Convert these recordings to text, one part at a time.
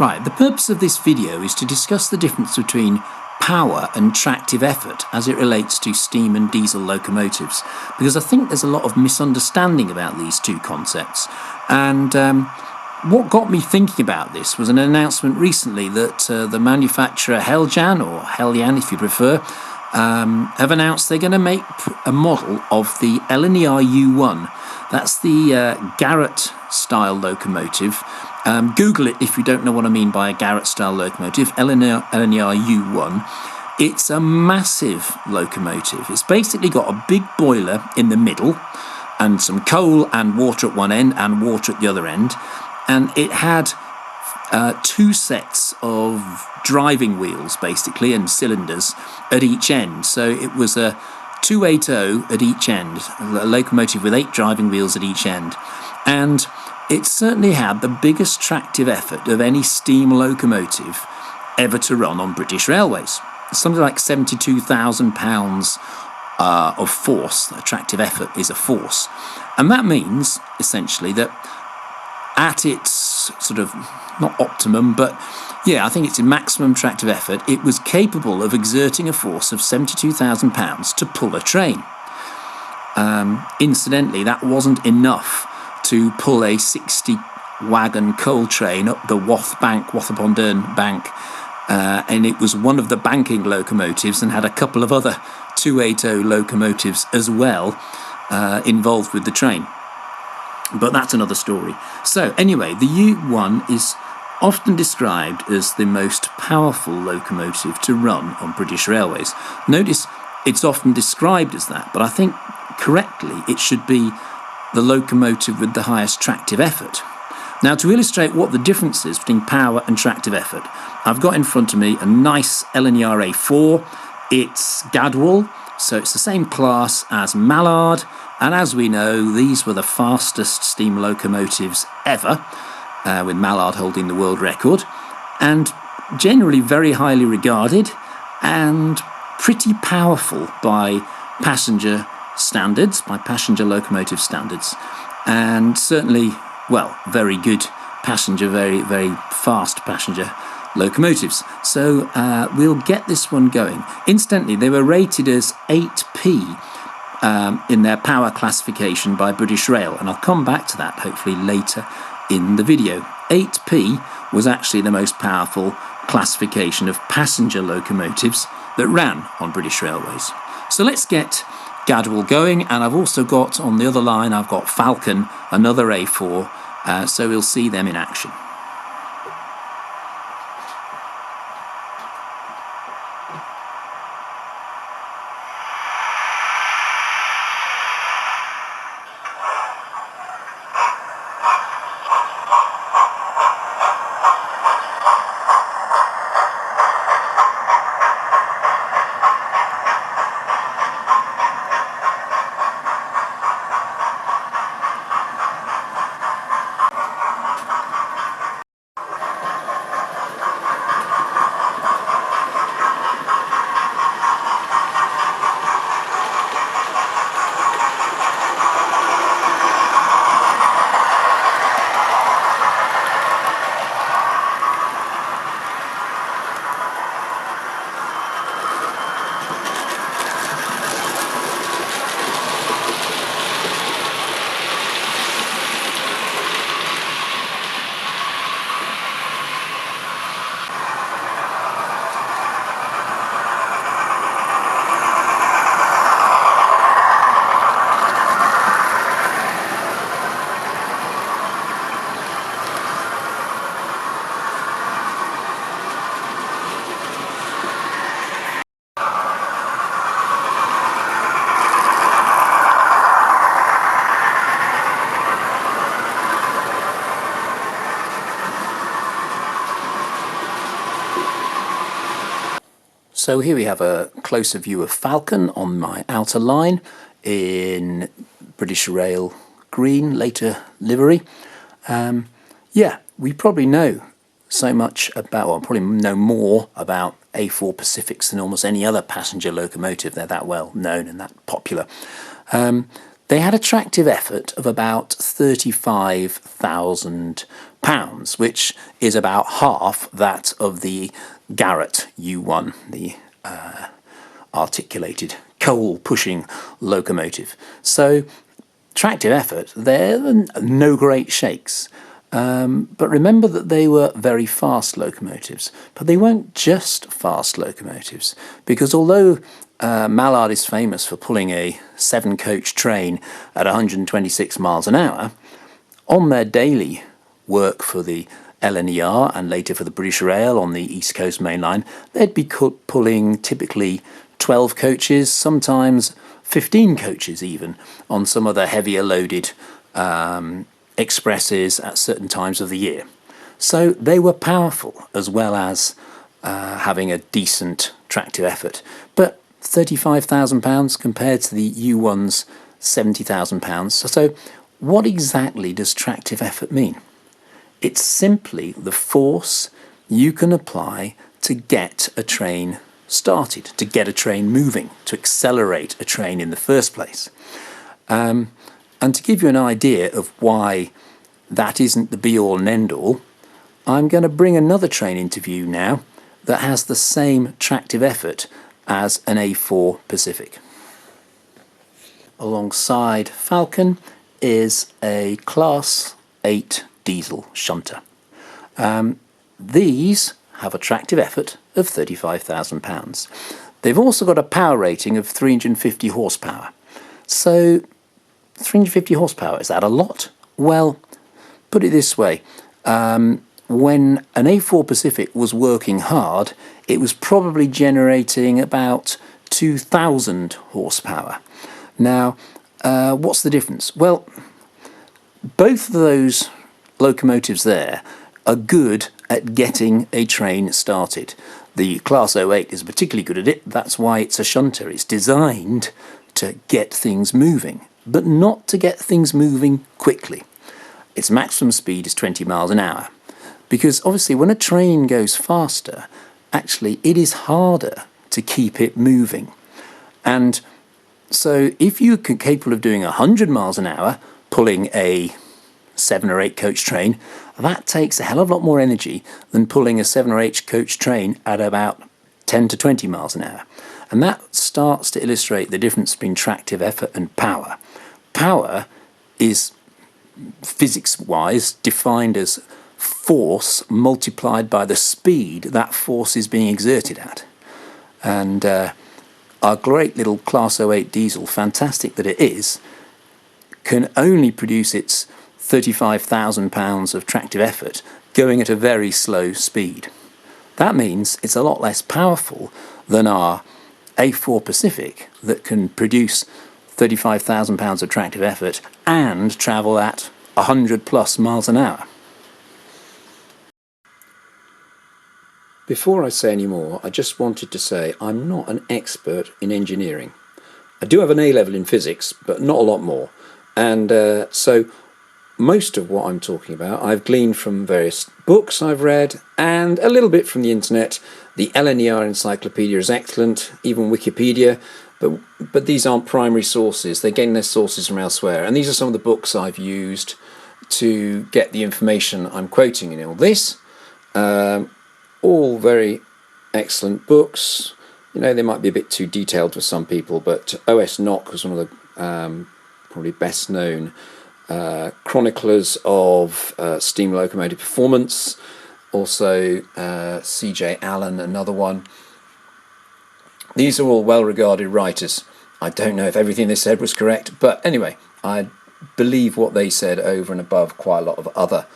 Right, the purpose of this video is to discuss the difference between power and tractive effort as it relates to steam and diesel locomotives, because I think there's a lot of misunderstanding about these two concepts. And what got me thinking about this was an announcement recently that the manufacturer Heljan, or Heljan if you prefer, have announced they're going to make a model of the LNER U1. That's the Garrett-style locomotive. Google it if you don't know what I mean by a Garrett-style locomotive, LNER U1. It's a massive locomotive. It's basically got a big boiler in the middle and some coal and water at one end and water at the other end. And it had two sets of driving wheels, basically, and cylinders at each end. So it was a 280 at each end, a locomotive with 8 driving wheels at each end. And it certainly had the biggest tractive effort of any steam locomotive ever to run on British Railways. Something like £72,000 of force. A tractive effort is a force. And that means, essentially, that at its sort of, not optimum, but yeah, I think it's a maximum tractive effort, it was capable of exerting a force of £72,000 to pull a train. Incidentally, that wasn't enough to pull a 60-wagon coal train up the Wath-upon-Dearne bank, and it was one of the banking locomotives and had a couple of other 280 locomotives as well involved with the train. But that's another story. So anyway, the U1 is often described as the most powerful locomotive to run on British Railways. Notice it's often described as that, but I think correctly it should be the locomotive with the highest tractive effort. Now, to illustrate what the difference is between power and tractive effort, I've got in front of me a nice LNER A4. It's Gadwall, so it's the same class as Mallard, and as we know, these were the fastest steam locomotives ever, with Mallard holding the world record, and generally very highly regarded and pretty powerful by passenger standards, by passenger locomotive standards, and certainly, well, very good passenger, very, very fast passenger locomotives. So we'll get this one going. Incidentally, they were rated as 8P in their power classification by British Rail, and I'll come back to that hopefully later in the video. 8P was actually the most powerful classification of passenger locomotives that ran on British Railways. So let's get Gadwall going, and I've also got on the other line, I've got Falcon, another A4, so we'll see them in action. So here we have a closer view of Falcon on my outer line in British Rail green, later livery. Yeah, we probably know so much about, well, probably know more about A4 Pacifics than almost any other passenger locomotive. They're that well known and that popular. They had a tractive effort of about 35,000 pounds, which is about half that of the Garrett U1, the articulated coal-pushing locomotive. So tractive effort, they're no great shakes. But remember that they were very fast locomotives. But they weren't just fast locomotives, because although Mallard is famous for pulling a 7-coach train at 126 miles an hour, on their daily work for the LNER and later for the British Rail on the East Coast Main Line, they'd be pulling typically 12 coaches, sometimes 15 coaches even, on some of the heavier loaded expresses at certain times of the year. So they were powerful as well as having a decent tractive effort. But £35,000 compared to the U1's £70,000. So what exactly does tractive effort mean? It's simply the force you can apply to get a train started, to get a train moving, to accelerate a train in the first place. And to give you an idea of why that isn't the be-all and end-all, I'm going to bring another train into view now that has the same tractive effort as an A4 Pacific. Alongside Falcon is a Class 8 diesel shunter. These have a tractive effort of £35,000. They've also got a power rating of 350 horsepower. So 350 horsepower, is that a lot? Well, put it this way, when an A4 Pacific was working hard, it was probably generating about 2,000 horsepower. Now, what's the difference? Well, both of those locomotives there are good at getting a train started. The Class 08 is particularly good at it. That's why it's a shunter. It's designed to get things moving, but not to get things moving quickly. Its maximum speed is 20 miles an hour. Because obviously when a train goes faster, actually it is harder to keep it moving. And so if you're capable of doing 100 miles an hour, pulling a 7 or 8 coach train, that takes a hell of a lot more energy than pulling a 7 or 8 coach train at about 10 to 20 miles an hour. And that starts to illustrate the difference between tractive effort and power. Power is, physics-wise, defined as force multiplied by the speed that force is being exerted at. And our great little Class 08 diesel, fantastic that it is, can only produce its £35,000 of tractive effort going at a very slow speed. That means it's a lot less powerful than our A4 Pacific that can produce £35,000 of tractive effort and travel at 100 plus miles an hour. Before I say any more, I just wanted to say I'm not an expert in engineering. I do have an A-level in physics, but not a lot more. And so most of what I'm talking about I've gleaned from various books I've read and a little bit from the internet. The LNER encyclopedia is excellent, even Wikipedia, but these aren't primary sources. They're getting their sources from elsewhere. And these are some of the books I've used to get the information I'm quoting in all this. All very excellent books. You know, they might be a bit too detailed for some people, but O.S. Nock was one of the probably best known chroniclers of steam locomotive performance. Also C.J. Allen, another one. These are all well-regarded writers. I don't know if everything they said was correct, but anyway, I believe what they said over and above quite a lot of other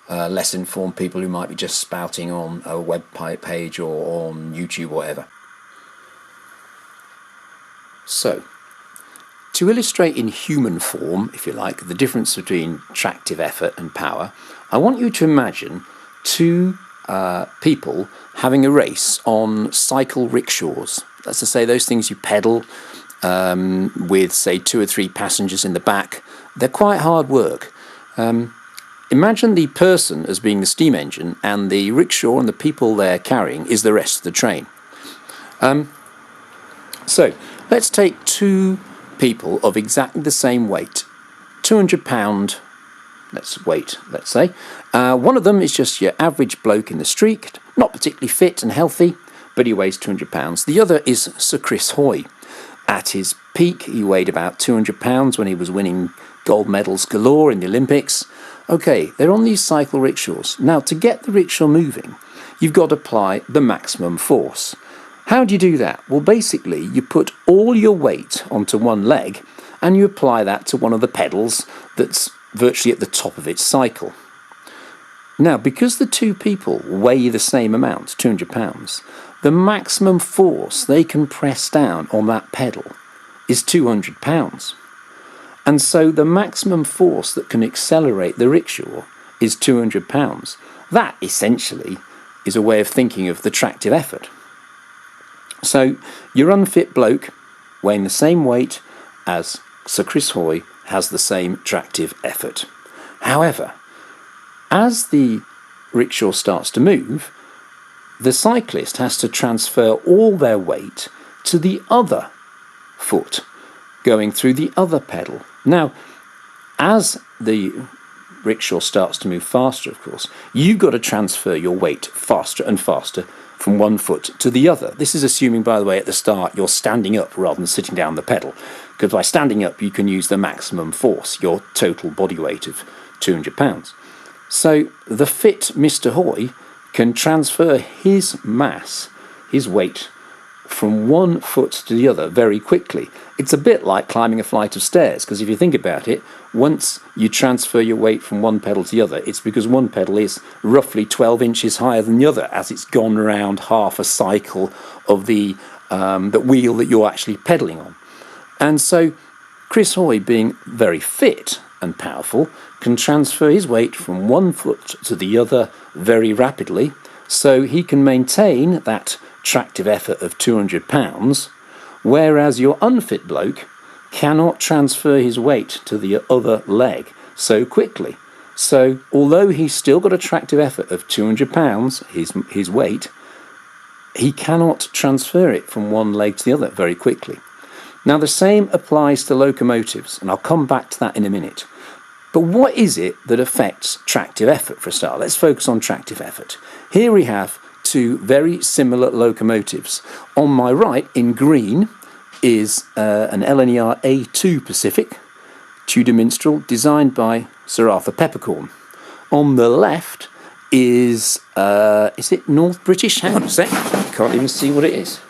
less informed people who might be just spouting on a web page or on YouTube or whatever. So, to illustrate in human form, if you like, the difference between tractive effort and power, I want you to imagine two people having a race on cycle rickshaws. That's to say, those things you pedal with, say, 2 or 3 passengers in the back. They're quite hard work. Imagine the person as being the steam engine and the rickshaw and the people they're carrying is the rest of the train. So let's take 2 people of exactly the same weight, 200-pound let's say. One of them is just your average bloke in the street, not particularly fit and healthy, but he weighs 200 pounds. The other is Sir Chris Hoy. At his peak, he weighed about 200 pounds when he was winning gold medals galore in the Olympics. Okay, they're on these cycle rickshaws. Now, to get the rickshaw moving, you've got to apply the maximum force. How do you do that? Well, basically, you put all your weight onto one leg and you apply that to one of the pedals that's virtually at the top of its cycle. Now, because the two people weigh the same amount, 200 pounds, the maximum force they can press down on that pedal is 200 pounds. And so the maximum force that can accelerate the rickshaw is 200 pounds. That essentially is a way of thinking of the tractive effort. So your unfit bloke weighing the same weight as Sir Chris Hoy has the same tractive effort. However, as the rickshaw starts to move, the cyclist has to transfer all their weight to the other foot, going through the other pedal. Now, as the rickshaw starts to move faster, of course, you've got to transfer your weight faster and faster from one foot to the other. This is assuming, by the way, at the start you're standing up rather than sitting down the pedal, because by standing up you can use the maximum force, your total body weight of 200 pounds. So the fit Mr. Hoy can transfer his mass, his weight, from one foot to the other very quickly. It's a bit like climbing a flight of stairs, because if you think about it, once you transfer your weight from one pedal to the other, it's because one pedal is roughly 12 inches higher than the other as it's gone around half a cycle of the wheel that you're actually pedaling on. And so Chris Hoy, being very fit and powerful, can transfer his weight from one foot to the other very rapidly, so he can maintain that tractive effort of 200 pounds, whereas your unfit bloke cannot transfer his weight to the other leg so quickly. So although he's still got a tractive effort of 200 pounds, his weight, he cannot transfer it from one leg to the other very quickly. Now the same applies to locomotives, and I'll come back to that in a minute. But what is it that affects tractive effort for a start? Let's focus on tractive effort. Here we have two very similar locomotives. On my right, in green, is an LNER A2 Pacific, Tudor Minstrel, designed by Sir Arthur Peppercorn. On the left is it North British? Hang on a sec, can't even see what it is.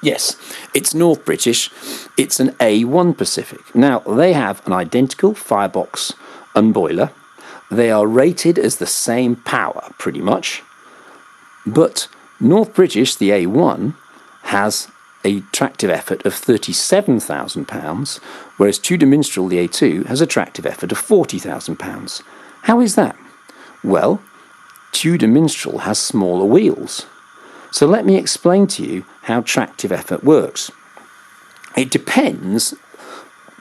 Yes, it's North British. It's an A1 Pacific. Now, they have an identical firebox and boiler. They are rated as the same power, pretty much. But North British, the A1, has a tractive effort of 37,000 pounds, whereas Tudor Minstrel, the A2, has a tractive effort of 40,000 pounds. How is that? Well, Tudor Minstrel has smaller wheels. So let me explain to you how tractive effort works. It depends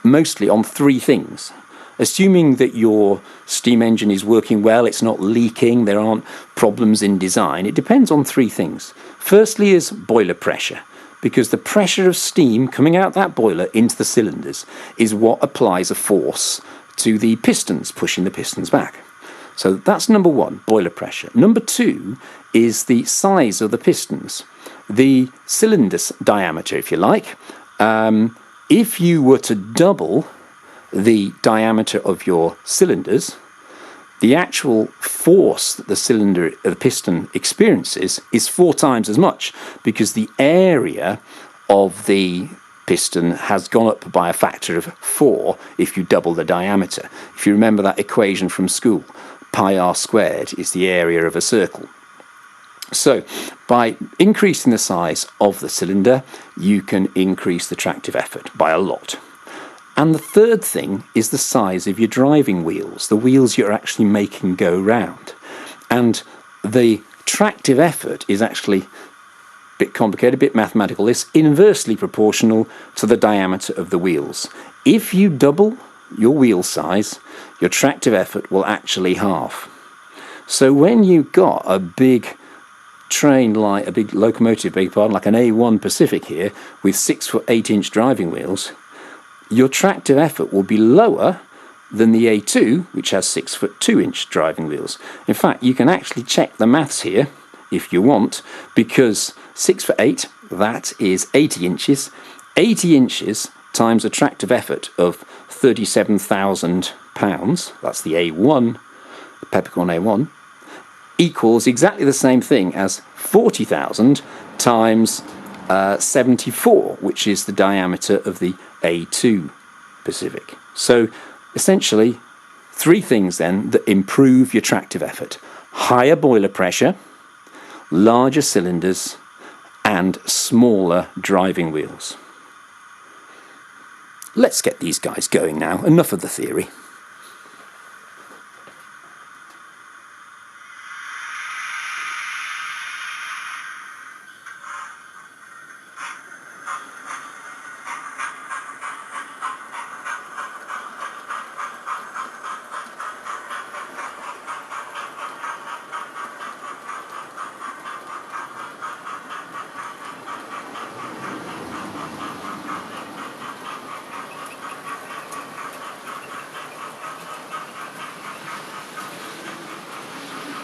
mostly on three things. Assuming that your steam engine is working well, it's not leaking, there aren't problems in design, it depends on three things. Firstly is boiler pressure, because the pressure of steam coming out that boiler into the cylinders is what applies a force to the pistons, pushing the pistons back. So that's number one, boiler pressure. Number two is the size of the pistons, the cylinder diameter, if you like. If you were to double the diameter of your cylinders, the actual force that the piston experiences is 4 times as much, because the area of the piston has gone up by a factor of 4 if you double the diameter. If you remember that equation from school, pi r squared is the area of a circle. So by increasing the size of the cylinder, you can increase the tractive effort by a lot. And the third thing is the size of your driving wheels, the wheels you're actually making go round. And the tractive effort is actually a bit complicated, a bit mathematical. It's inversely proportional to the diameter of the wheels. If you double your wheel size, your tractive effort will actually halve. So when you've got a big train, like a big locomotive, like an A1 Pacific here, with 6 foot 8 inch driving wheels, your tractive effort will be lower than the A2, which has 6'2" driving wheels. In fact, you can actually check the maths here if you want, because 6'8", that is 80 inches. 80 inches times a tractive effort of 37,000 pounds, that's the A1, the peppercorn A1, equals exactly the same thing as 40,000 times 74, which is the diameter of the A2 Pacific. So essentially, three things then that improve your tractive effort: higher boiler pressure, larger cylinders, and smaller driving wheels. Let's get these guys going now. Enough of the theory.